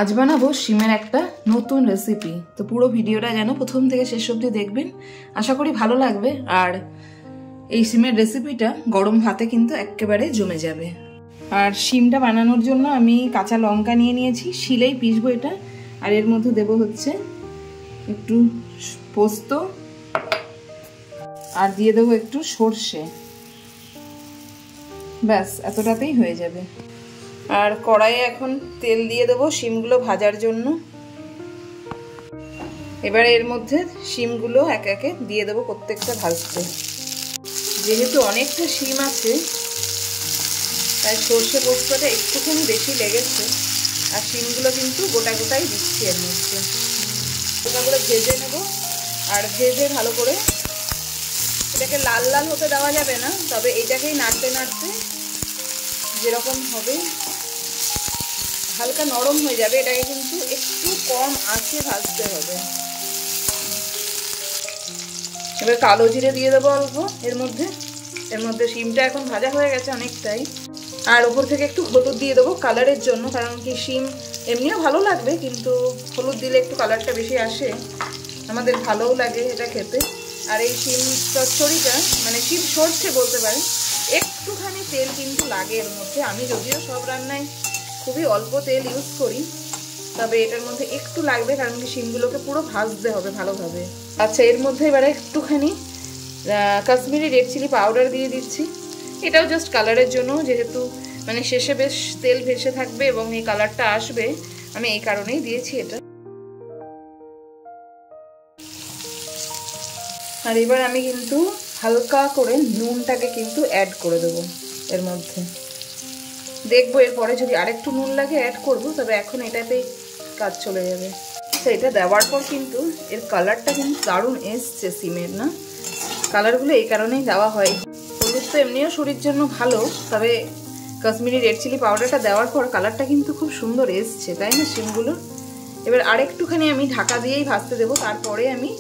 আজ বানাবো শিমের একটা নতুন রেসিপি। তো পুরো ভিডিওটা যেন প্রথম থেকে শেষ অবধি দেখবেন, আশা করি ভালো লাগবে। আর এই শিমের রেসিপিটা গরম ভাতে কিন্তু একেবারে জমে যাবে। আর শিমটা বানানোর জন্য আমি কাঁচা লঙ্কা নিয়ে নিয়েছি, শিলেই পিসবো এটা। আর এর মধ্যে দেবো হচ্ছে একটু পোস্ত, আর দিয়ে দেবো একটু সর্ষে। ব্যাস এতটাতেই হয়ে যাবে। আর কড়াইয়ে এখন তেল দিয়ে দেবো শিমগুলো ভাজার জন্য। এবারে এর মধ্যে শিমগুলো একে একে দিয়ে দেবো প্রত্যেকটা ভাজতে। যেহেতু অনেকটা শিম আছে তাই সর্ষে পোস্তটা একটুখানি বেশি লেগেছে। আর শিমগুলো কিন্তু গোটা গোটাই দিচ্ছি এর মধ্যে। গোটা করে ভেজে নেব। আর ভেজে ভালো করে এটাকে লাল লাল হতে দেওয়া যাবে না, তবে এইটাকেই নাড়তে নাড়তে যেরকম হবে হালকা নরম হয়ে যাবে, এটাকে কিন্তু একটু কম আঁচে ভাজতে হবে। এবার কালো জিরে দিয়ে দেবো অল্প এর মধ্যে। শিমটা এখন ভাজা হয়ে গেছে অনেকটাই। আর ওপর থেকে একটু হলুদ দিয়ে দেবো কালারের জন্য, কারণ কি শিম এমনিও ভালো লাগবে, কিন্তু হলুদ দিলে একটু কালারটা বেশি আসে, আমাদের ভালোও লাগে এটা খেতে। আর এই শিম চচ্চড়িটা মানে শিম সর্ষে বলতে পারেন, একটুখানি তেল কিন্তু লাগে এর মধ্যে। আমি যদিও সব রান্নায় খুবই অল্প তেল ইউজ করি, তবে এটার মধ্যে একটু লাগবে, কারণ কি শিমগুলোকে পুরো ভাজতে হবে ভালোভাবে। আচ্ছা, এর মধ্যে এবারে একটুখানি কাশ্মীরি রেড চিলি পাউডার দিয়ে দিচ্ছি। এটাও জাস্ট কালারের জন্য, যেহেতু মানে শেষে বেশ তেল ভেসে থাকবে এবং এই কালারটা আসবে, আমি এই কারণেই দিয়েছি এটা। আর এবার আমি কিন্তু হালকা করে নুনটাকে কিন্তু অ্যাড করে দেবো এর মধ্যে। দেখবো এরপরে যদি আরেকটু নুন লাগে অ্যাড করবো, তবে এখন এটাতেই কাজ চলে যাবে। তো এটা দেওয়ার পর কিন্তু এর কালারটা কিন্তু দারুণ এসছে সিমের, না? কালারগুলো এই কারণেই দেওয়া হয়। হলুদ তো এমনিও শরীরের জন্য ভালো, তবে কাশ্মীরি রেড চিলি পাউডারটা দেওয়ার পর কালারটা কিন্তু খুব সুন্দর এসছে, তাই না শিমগুলো? এবার আরেকটুখানি আমি ঢাকা দিয়েই ভাজতে দেবো, তারপরে আমি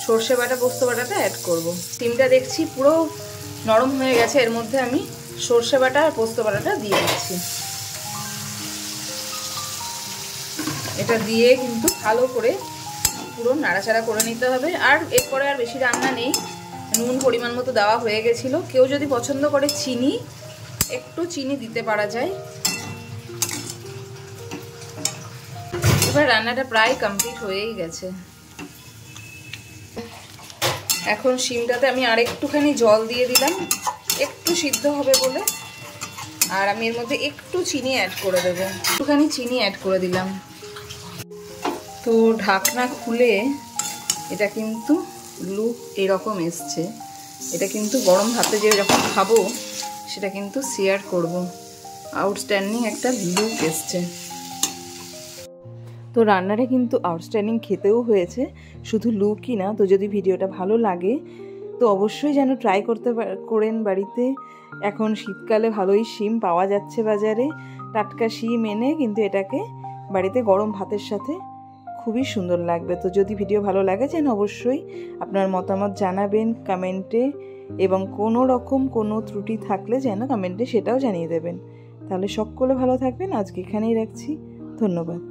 সর্ষে বাটা পোস্ত বাটাটা অ্যাড করব। শিমটা দেখছি পুরো নরম হয়ে গেছে, এর মধ্যে আমি সর্ষে বাটা আর পোস্ত বাটাটা দিয়ে দিচ্ছি। এটা দিয়ে কিন্তু ভালো করে পুরো নাড়াচাড়া করে নিতে হবে। আর এরপরে আর বেশি রান্না নেই, নুন পরিমাণ মতো দেওয়া হয়ে গেছিলো। কেউ যদি পছন্দ করে চিনি, একটু চিনি দিতে পারা যায়। এবার রান্নাটা প্রায় কমপ্লিট হয়েই গেছে। এখন শিমটাতে আমি আর একটুখানি জল দিয়ে দিলাম, একটু সিদ্ধ হবে বলে। আর আমি এর মধ্যে একটু চিনি অ্যাড করে দেবো, একটুখানি চিনি অ্যাড করে দিলাম। তো ঢাকনা খুলে এটা কিন্তু লুক এরকম এসছে। এটা কিন্তু গরম ভাতে যে যখন খাবো সেটা কিন্তু শেয়ার করব। আউটস্ট্যান্ডিং একটা লুক এসছে। তো রান্নাটা কিন্তু আউটস্ট্যান্ডিং খেতেও হয়েছে, শুধু লুকই না। তো যদি ভিডিওটা ভালো লাগে তো অবশ্যই যেন ট্রাই করেন বাড়িতে। এখন শীতকালে ভালোই শিম পাওয়া যাচ্ছে বাজারে, টাটকা শিম এনে কিন্তু এটাকে বাড়িতে গরম ভাতের সাথে খুবই সুন্দর লাগবে। তো যদি ভিডিও ভালো লাগে যেন অবশ্যই আপনার মতামত জানাবেন কমেন্টে, এবং কোনো রকম কোনো ত্রুটি থাকলে যেন কমেন্টে সেটাও জানিয়ে দেবেন। তাহলে সকলে ভালো থাকবেন। আজকে এখানেই রাখছি, ধন্যবাদ।